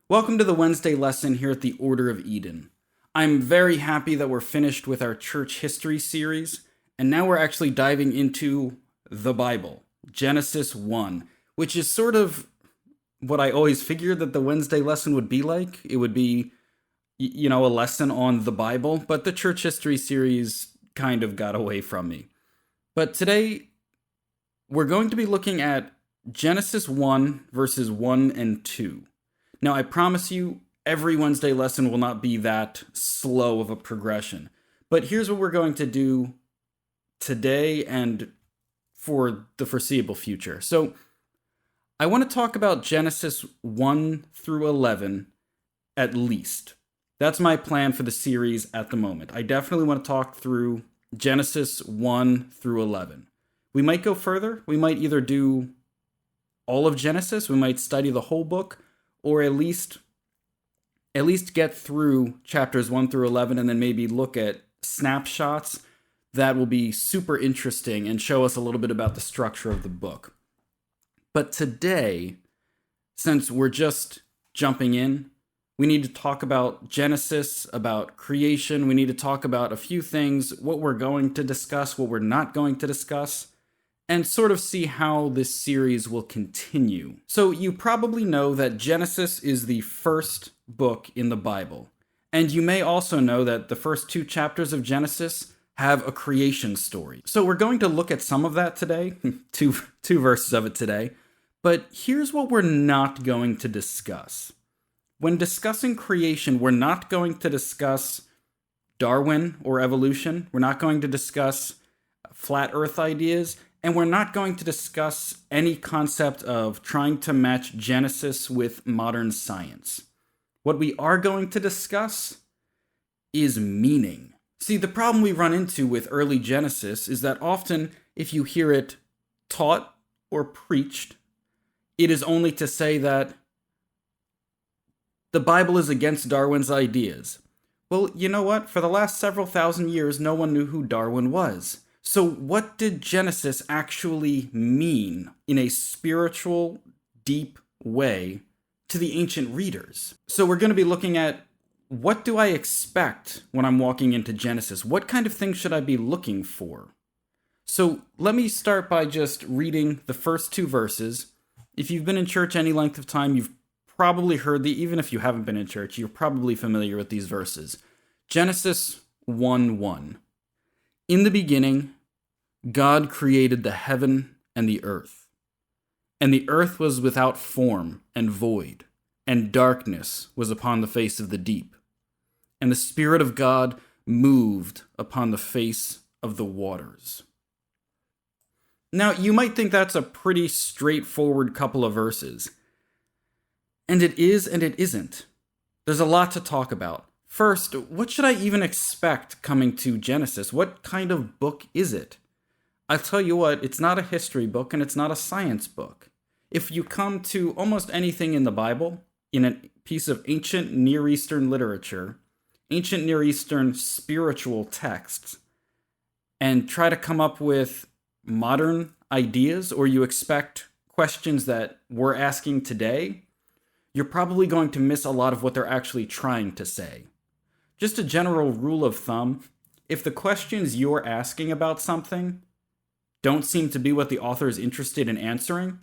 Welcome to the Wednesday lesson here at the Order of Eden. I'm very happy that we're finished with our church history series, and now we're actually diving into the Bible, Genesis 1, which is sort of what I always figured that the Wednesday lesson would be like. It would be, a lesson on the Bible, but the church history series kind of got away from me. But today, we're going to be looking at Genesis 1, verses 1 and 2. Now, I promise you, every Wednesday lesson will not be that slow of a progression. But here's what we're going to do today and for the foreseeable future. So, I want to talk about Genesis 1 through 11 at least. That's my plan for the series at the moment. I definitely want to talk through Genesis 1 through 11. We might go further. We might either do all of Genesis, we might study the whole book, or at least get through chapters 1 through 11 and then maybe look at snapshots that will be super interesting and show us a little bit about the structure of the book. But today, since we're just jumping in, we need to talk about Genesis, about creation. We need to talk about a few things, what we're going to discuss, what we're not going to discuss, and sort of see how this series will continue. So you probably know that Genesis is the first book in the Bible. And you may also know that the first 2 chapters of Genesis have a creation story. So we're going to look at some of that today, two verses of it today. But here's what we're not going to discuss. When discussing creation, we're not going to discuss Darwin or evolution. We're not going to discuss flat earth ideas. And we're not going to discuss any concept of trying to match Genesis with modern science. What we are going to discuss is meaning. See, the problem we run into with early Genesis is that often, if you hear it taught or preached, it is only to say that the Bible is against Darwin's ideas. Well, you know what? For the last several thousand years, no one knew who Darwin was. So what did Genesis actually mean in a spiritual, deep way to the ancient readers? So we're going to be looking at, what do I expect when I'm walking into Genesis? What kind of things should I be looking for? So let me start by just reading the first 2 verses. If you've been in church any length of time, you've probably heard even if you haven't been in church, you're probably familiar with these verses. Genesis 1:1. In the beginning, God created the heaven and the earth. And the earth was without form and void, and darkness was upon the face of the deep. And the Spirit of God moved upon the face of the waters. Now, you might think that's a pretty straightforward couple of verses. And it is and it isn't. There's a lot to talk about. First, what should I even expect coming to Genesis? What kind of book is it? I'll tell you what, it's not a history book and it's not a science book. If you come to almost anything in the Bible, in a piece of ancient Near Eastern literature, ancient Near Eastern spiritual texts, and try to come up with modern ideas, or you expect questions that we're asking today, you're probably going to miss a lot of what they're actually trying to say. Just a general rule of thumb, if the questions you're asking about something don't seem to be what the author is interested in answering,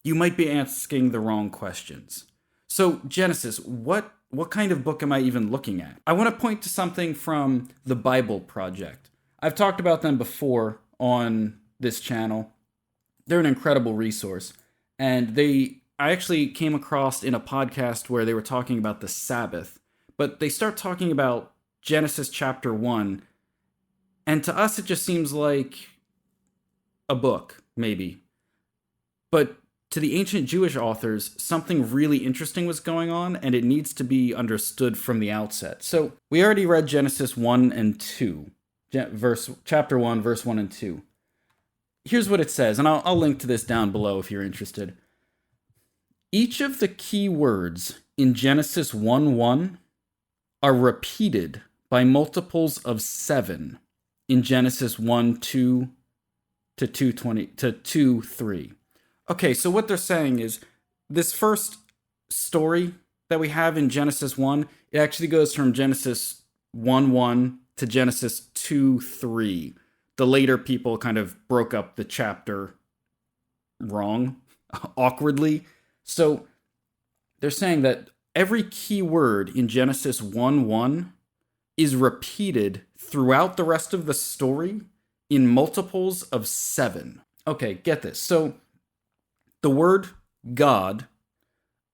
you might be asking the wrong questions. So, Genesis, what kind of book am I even looking at? I want to point to something from the Bible Project. I've talked about them before on this channel. They're an incredible resource. And I actually came across in a podcast where they were talking about the Sabbath. But they start talking about Genesis chapter 1, and to us it just seems like a book, maybe. But to the ancient Jewish authors, something really interesting was going on, and it needs to be understood from the outset. So we already read Genesis 1 and 2, chapter 1, verse 1 and 2. Here's what it says, and I'll link to this down below if you're interested. Each of the key words in Genesis 1:1 are repeated by multiples of 7 in Genesis 1:2 to 2:3. Okay, so what they're saying is this first story that we have in Genesis 1, it actually goes from Genesis 1:1 to Genesis 2:3. The later people kind of broke up the chapter wrong, awkwardly. So they're saying that every key word in Genesis 1:1 is repeated throughout the rest of the story in multiples of 7. Okay, get this. So the word God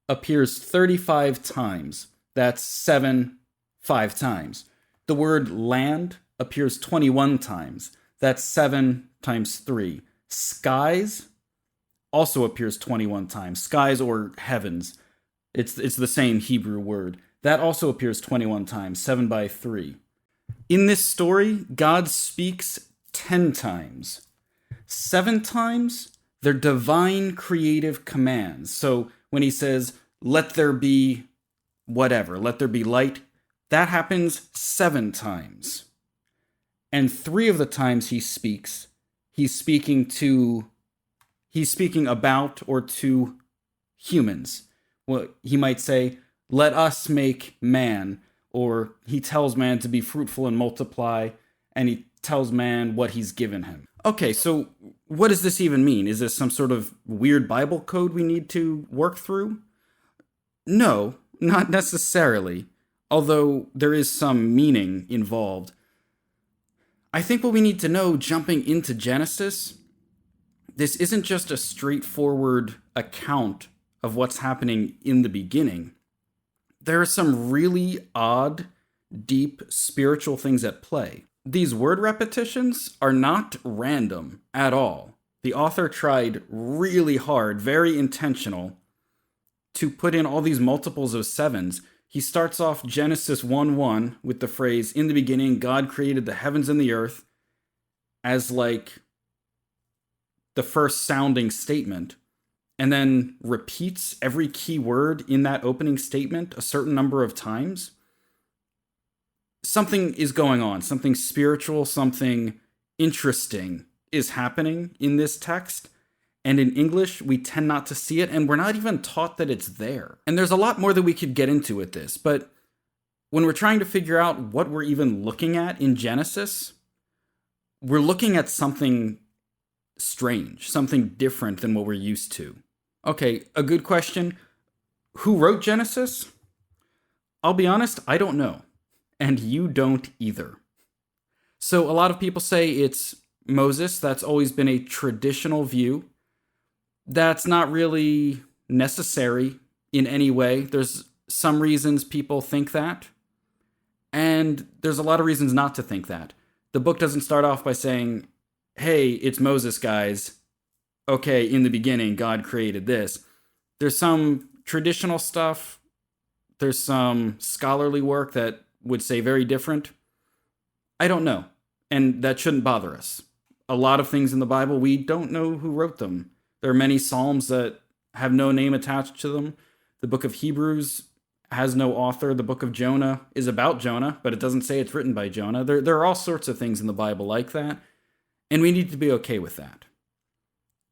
appears 35 times. That's 7, 5 times. The word land appears 21 times. That's 7 times 3. Skies also appears 21 times. Skies or heavens. It's the same Hebrew word. That also appears 21 times, 7 by 3. In this story, God speaks 10 times. 7 times, they're divine creative commands. So when he says, let there be whatever, let there be light, that happens 7 times. And 3 of the times he's speaking about or to humans. Well, he might say, let us make man, or he tells man to be fruitful and multiply, and he tells man what he's given him. Okay, so what does this even mean? Is this some sort of weird Bible code we need to work through? No, not necessarily, although there is some meaning involved. I think what we need to know jumping into Genesis, this isn't just a straightforward account of what's happening in the beginning. There are some really odd, deep spiritual things at play. These word repetitions are not random at all. The author tried really hard, very intentional, to put in all these multiples of 7s. He starts off Genesis 1:1 with the phrase, in the beginning, God created the heavens and the earth, as like the first sounding statement, and then repeats every key word in that opening statement a certain number of times. Something is going on, something spiritual, something interesting is happening in this text. And in English, we tend not to see it, and we're not even taught that it's there. And there's a lot more that we could get into with this, but when we're trying to figure out what we're even looking at in Genesis, we're looking at something strange, something different than what we're used to. Okay, a good question. Who wrote Genesis? I'll be honest, I don't know. And you don't either. So a lot of people say it's Moses. That's always been a traditional view. That's not really necessary in any way. There's some reasons people think that, and there's a lot of reasons not to think that. The book doesn't start off by saying, hey, it's Moses, guys. Okay, in the beginning, God created this. There's some traditional stuff. There's some scholarly work that would say very different. I don't know, and that shouldn't bother us. A lot of things in the Bible, we don't know who wrote them. There are many Psalms that have no name attached to them. The book of Hebrews has no author. The book of Jonah is about Jonah, but it doesn't say it's written by Jonah. There are all sorts of things in the Bible like that, and we need to be okay with that.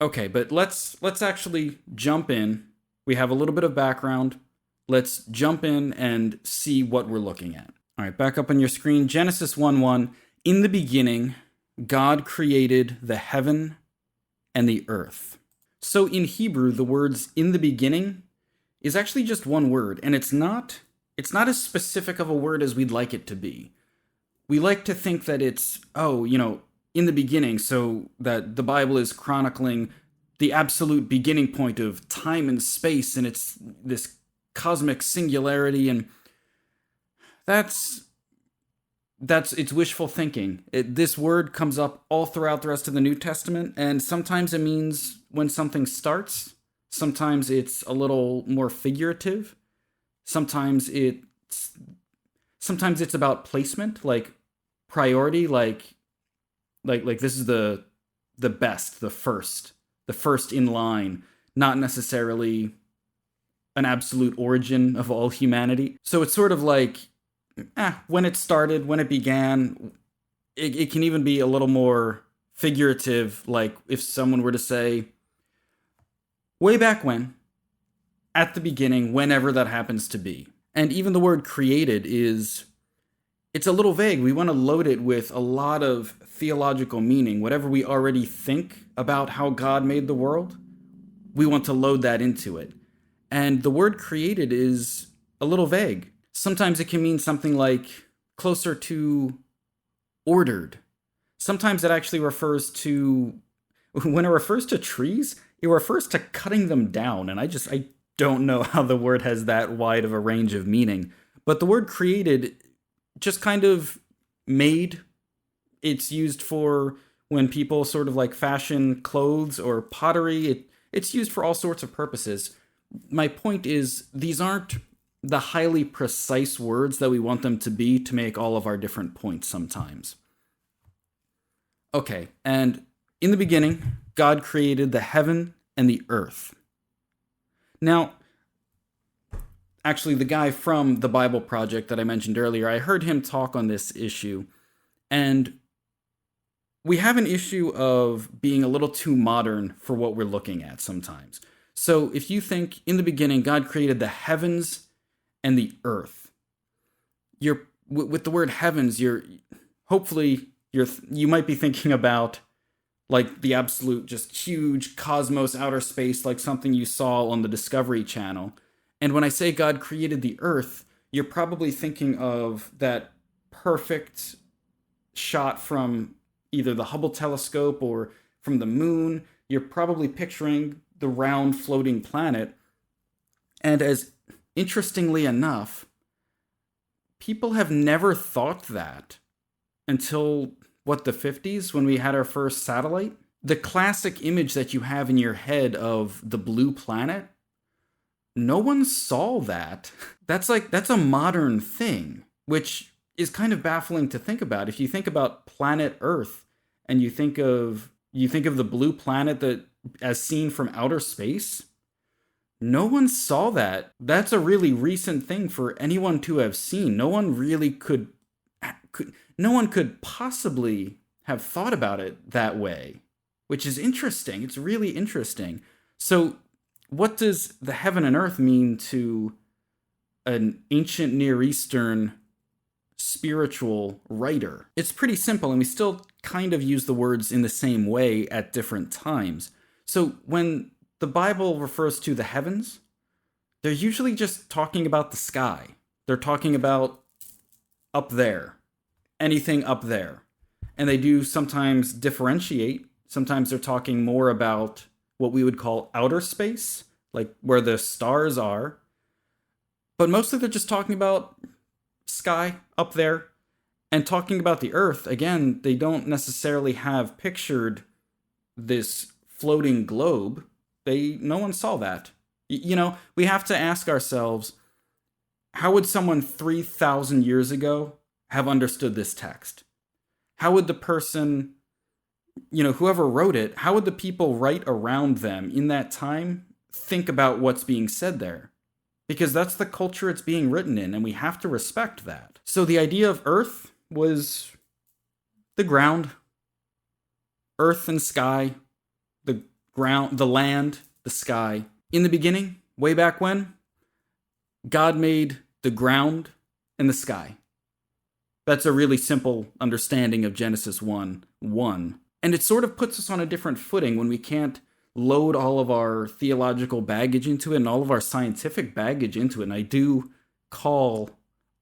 Okay, but let's actually jump in. We have a little bit of background. Let's jump in and see what we're looking at. All right, back up on your screen. Genesis 1:1. In the beginning, God created the heaven and the earth. So in Hebrew, the words "in the beginning" is actually just one word, and it's not as specific of a word as we'd like it to be. We like to think that it's, in the beginning, so that the Bible is chronicling the absolute beginning point of time and space, and it's this cosmic singularity, and that's it's wishful thinking. This word comes up all throughout the rest of the New Testament, and sometimes it means when something starts. Sometimes it's a little more figurative. Sometimes it's about placement, like priority, like this is the best, the first in line, not necessarily an absolute origin of all humanity. So it's sort of like, when it started, when it began. It can even be a little more figurative, like if someone were to say, way back when, at the beginning, whenever that happens to be. And even the word created it's a little vague. We want to load it with a lot of theological meaning. Whatever we already think about how God made the world, we want to load that into it. And the word created is a little vague. Sometimes it can mean something like closer to ordered. Sometimes it actually refers to, when it refers to trees, it refers to cutting them down. And I don't know how the word has that wide of a range of meaning. But the word created just kind of made. It's used for when people sort of like fashion clothes or pottery. It's used for all sorts of purposes. My point is, these aren't the highly precise words that we want them to be to make all of our different points sometimes. Okay, and in the beginning, God created the heaven and the earth. Now, actually, the guy from the Bible Project that I mentioned earlier, I heard him talk on this issue, and we have an issue of being a little too modern for what we're looking at sometimes. So if you think in the beginning, God created the heavens and the earth, you're with the word heavens, you might be thinking about like the absolute just huge cosmos, outer space, like something you saw on the Discovery Channel. And when I say God created the earth, you're probably thinking of that perfect shot from either the Hubble telescope or from the moon. You're probably picturing the round floating planet. And as interestingly enough, people have never thought that until, the 50s, when we had our first satellite? The classic image that you have in your head of the blue planet, no one saw that. That's a modern thing, which is kind of baffling to think about. If you think about planet Earth and you think of the blue planet that as seen from outer space, no one saw that. That's a really recent thing for anyone to have seen. No one could possibly have thought about it that way, which is interesting. It's really interesting. So what does the heaven and earth mean to an ancient Near Eastern spiritual writer? It's pretty simple, and we still kind of use the words in the same way at different times. So when the Bible refers to the heavens, they're usually just talking about the sky. They're talking about up there, anything up there. And they do sometimes differentiate. Sometimes they're talking more about what we would call outer space, like where the stars are. But mostly they're just talking about sky up there. And talking about the earth, again, they don't necessarily have pictured this floating globe. No one saw that. We have to ask ourselves, how would someone 3,000 years ago have understood this text? How would the person, whoever wrote it, how would the people right around them in that time think about what's being said there? Because that's the culture it's being written in, and we have to respect that. So the idea of earth was the ground, earth and sky, the ground, the land, the sky. In the beginning, way back when, God made the ground and the sky. That's a really simple understanding of Genesis 1:1. And it sort of puts us on a different footing when we can't load all of our theological baggage into it and all of our scientific baggage into it. And I do call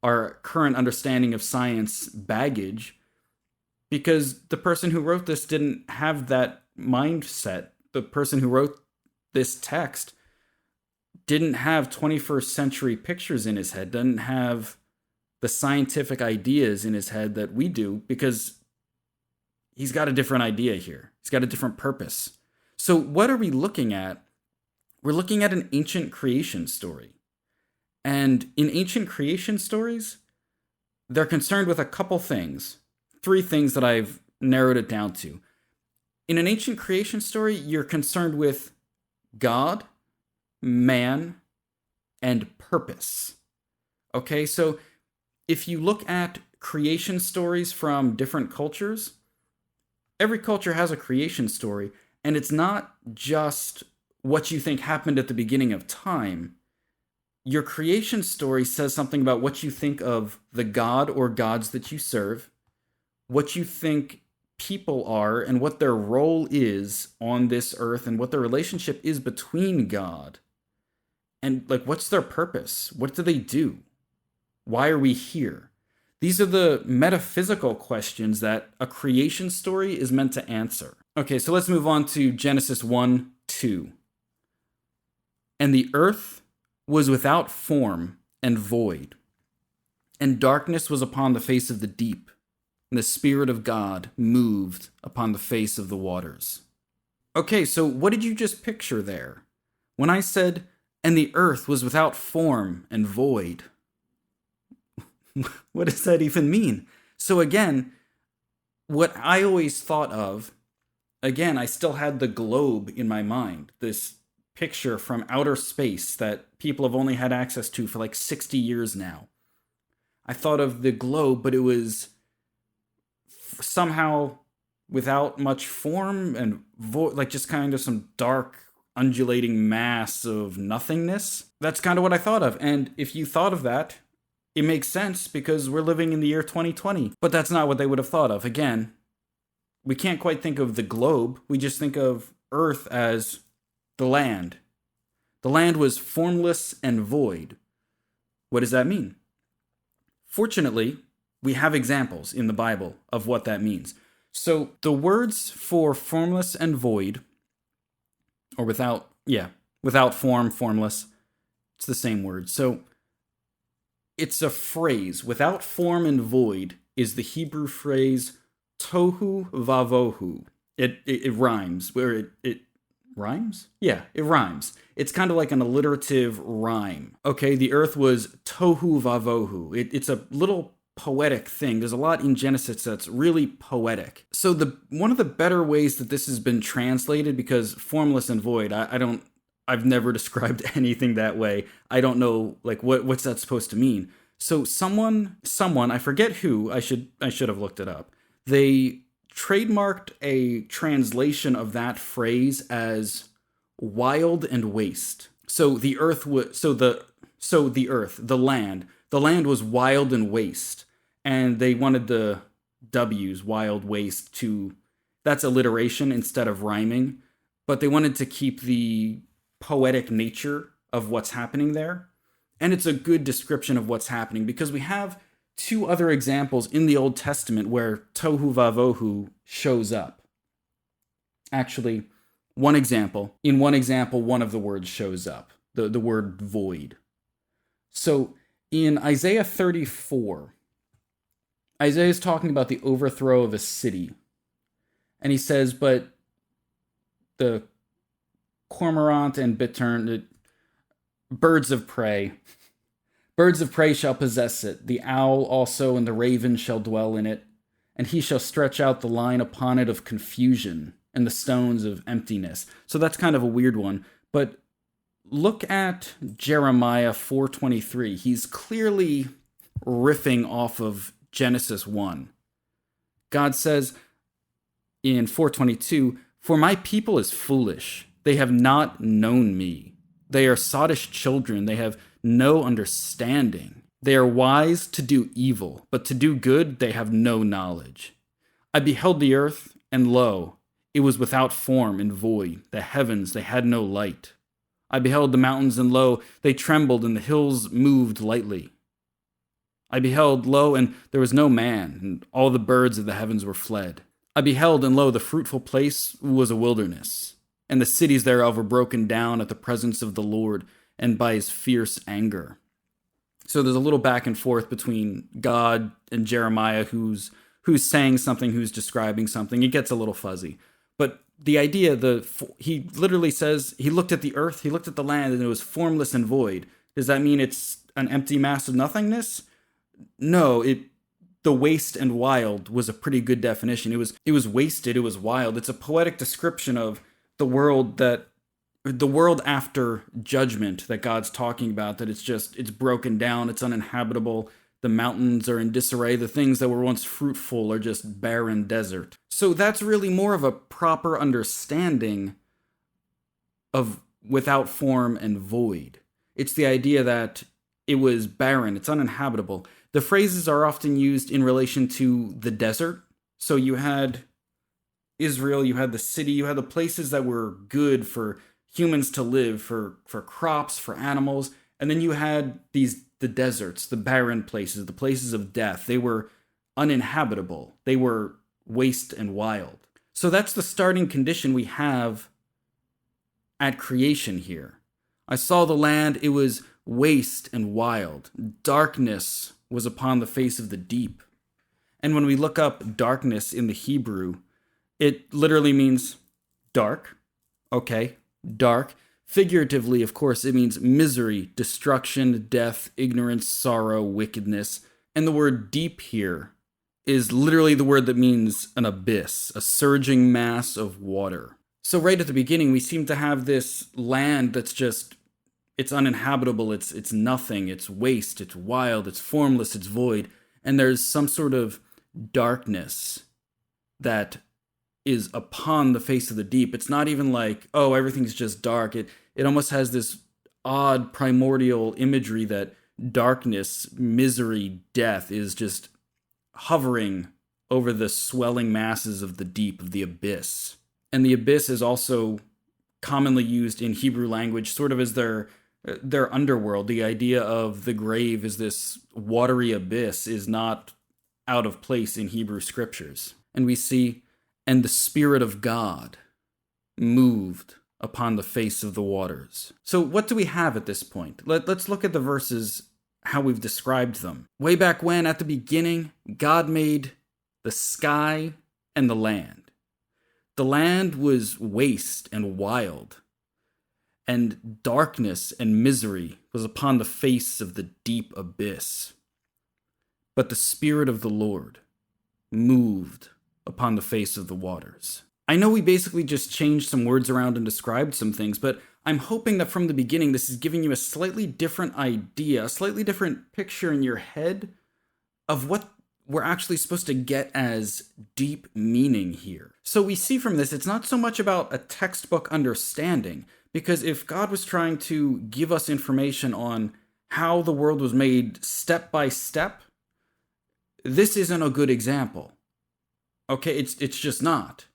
our current understanding of science baggage, because the person who wrote this didn't have that mindset. The person who wrote this text didn't have 21st century pictures in his head, doesn't have the scientific ideas in his head that we do, because he's got a different idea here. He's got a different purpose. So what are we looking at? We're looking at an ancient creation story. And in ancient creation stories, they're concerned with a couple things. 3 things that I've narrowed it down to. In an ancient creation story, you're concerned with God, man, and purpose. Okay, so if you look at creation stories from different cultures, every culture has a creation story, and it's not just what you think happened at the beginning of time, your creation story says something about what you think of the God or gods that you serve, what you think people are, and what their role is on this earth, and what their relationship is between God. And like, what's their purpose? What do they do? Why are we here? These are the metaphysical questions that a creation story is meant to answer. Okay, so let's move on to Genesis 1:2. And the earth was without form and void, and darkness was upon the face of the deep, and the Spirit of God moved upon the face of the waters. Okay, so what did you just picture there? When I said, and the earth was without form and void, what does that even mean? So again, what I always thought of, again, I still had the globe in my mind, this picture from outer space that people have only had access to for like 60 years now. I thought of the globe, but it was somehow without much form and like just kind of some dark, undulating mass of nothingness. That's kind of what I thought of. And if you thought of that, it makes sense because we're living in the year 2020. But that's not what they would have thought of. Again, we can't quite think of the globe. We just think of Earth as the land. The land was formless and void. What does that mean? Fortunately, we have examples in the Bible of what that means. So the words for formless and void, or without form, formless, it's the same word. So it's a phrase. Without form and void is the Hebrew phrase tohu vavohu. It rhymes. Where it rhymes? Yeah, it rhymes. It's kind of like an alliterative rhyme. Okay, the earth was tohu vavohu. It's a little poetic thing. There's a lot in Genesis that's really poetic. So one of the better ways that this has been translated, because formless and void, I've never described anything that way. I don't know, like, what's that supposed to mean? So someone, I forget who, I should have looked it up. They trademarked a translation of that phrase as wild and waste. So the earth was, the land was wild and waste. And they wanted the W's, wild, waste, that's alliteration instead of rhyming. But they wanted to keep the poetic nature of what's happening there. And it's a good description of what's happening because we have two other examples in the Old Testament where tohu vavohu shows up. Actually, one example, one of the words shows up, the word void. So in Isaiah 34, Isaiah is talking about the overthrow of a city. And he says, but the cormorant and bittern, birds of prey shall possess it. The owl also and the raven shall dwell in it. And he shall stretch out the line upon it of confusion and the stones of emptiness. So that's kind of a weird one. But look at Jeremiah 4:23. He's clearly riffing off of Genesis 1. God says in 4:22, "For my people is foolish. They have not known me. They are sottish children. They have no understanding. They are wise to do evil, but to do good they have no knowledge. I beheld the earth, and lo, it was without form and void. The heavens, they had no light. I beheld the mountains, and lo, they trembled, and the hills moved lightly. I beheld, lo, and there was no man, and all the birds of the heavens were fled. I beheld, and lo, the fruitful place was a wilderness, and the cities thereof were broken down at the presence of the Lord, and by his fierce anger." So there's a little back and forth between God and Jeremiah, who's saying something, who's describing something. It gets a little fuzzy. But the idea, he literally says, he looked at the earth, he looked at the land, and it was formless and void. Does that mean it's an empty mass of nothingness? No, the waste and wild was a pretty good definition. It was wasted, it was wild. It's a poetic description of the world after judgment that God's talking about, that it's broken down, it's uninhabitable, the mountains are in disarray, the things that were once fruitful are just barren desert. So that's really more of a proper understanding of without form and void. It's the idea that it was barren, it's uninhabitable. The phrases are often used in relation to the desert. So you had Israel, you had the city, you had the places that were good for humans to live, for crops, for animals. And then you had the deserts, the barren places, the places of death. They were uninhabitable. They were waste and wild. So that's the starting condition we have at creation here. I saw the land, it was waste and wild. Darkness was upon the face of the deep. And when we look up darkness in the Hebrew, it literally means dark. Okay, dark. Figuratively, of course, it means misery, destruction, death, ignorance, sorrow, wickedness. And the word deep here is literally the word that means an abyss, a surging mass of water. So right at the beginning, we seem to have this land that's just, it's uninhabitable, it's nothing, it's waste, it's wild, it's formless, it's void. And there's some sort of darkness that is upon the face of the deep. It's not even like, oh, everything's just dark. It almost has this odd primordial imagery that darkness, misery, death is just hovering over the swelling masses of the deep, of the abyss. And the abyss is also commonly used in Hebrew language sort of as their underworld. The idea of the grave is this watery abyss is not out of place in Hebrew scriptures. And we see, and the Spirit of God moved upon the face of the waters. So what do we have at this point? Let's look at the verses, how we've described them. Way back when, at the beginning, God made the sky and the land. The land was waste and wild, and darkness and misery was upon the face of the deep abyss. But the Spirit of the Lord moved upon the face of the waters. I know we basically just changed some words around and described some things, but I'm hoping that from the beginning this is giving you a slightly different idea, a slightly different picture in your head of what we're actually supposed to get as deep meaning here. So we see from this, it's not so much about a textbook understanding, because if God was trying to give us information on how the world was made step by step, this isn't a good example. Okay, it's just not.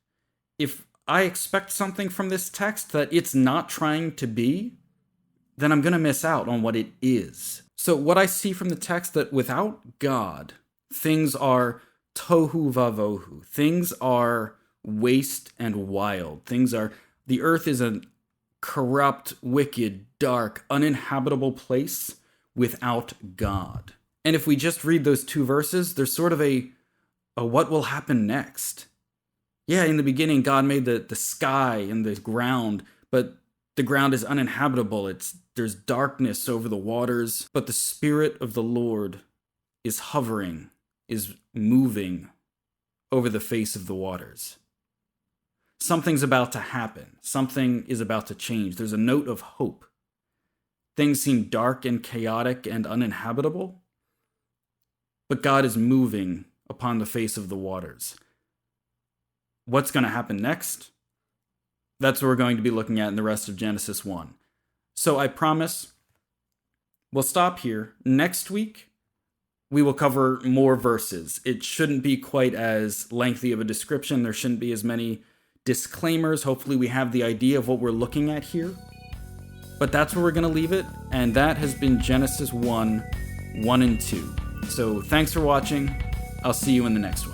If I expect something from this text that it's not trying to be, then I'm going to miss out on what it is. So what I see from the text, that without God, things are tohu vavohu. Things are waste and wild. The earth is a corrupt, wicked, dark, uninhabitable place without God. And if we just read those two verses, there's sort of a what will happen next. Yeah, in the beginning, God made the sky and the ground, but the ground is uninhabitable. There's darkness over the waters, but the Spirit of the Lord is hovering, is moving over the face of the waters. Something's about to happen. Something is about to change. There's a note of hope. Things seem dark and chaotic and uninhabitable, but God is moving upon the face of the waters. What's going to happen next? That's what we're going to be looking at in the rest of Genesis 1. So I promise we'll stop here. Next week, we will cover more verses. It shouldn't be quite as lengthy of a description. There shouldn't be as many disclaimers. Hopefully we have the idea of what we're looking at here. But that's where we're going to leave it. And that has been Genesis 1, 1 and 2. So thanks for watching. I'll see you in the next one.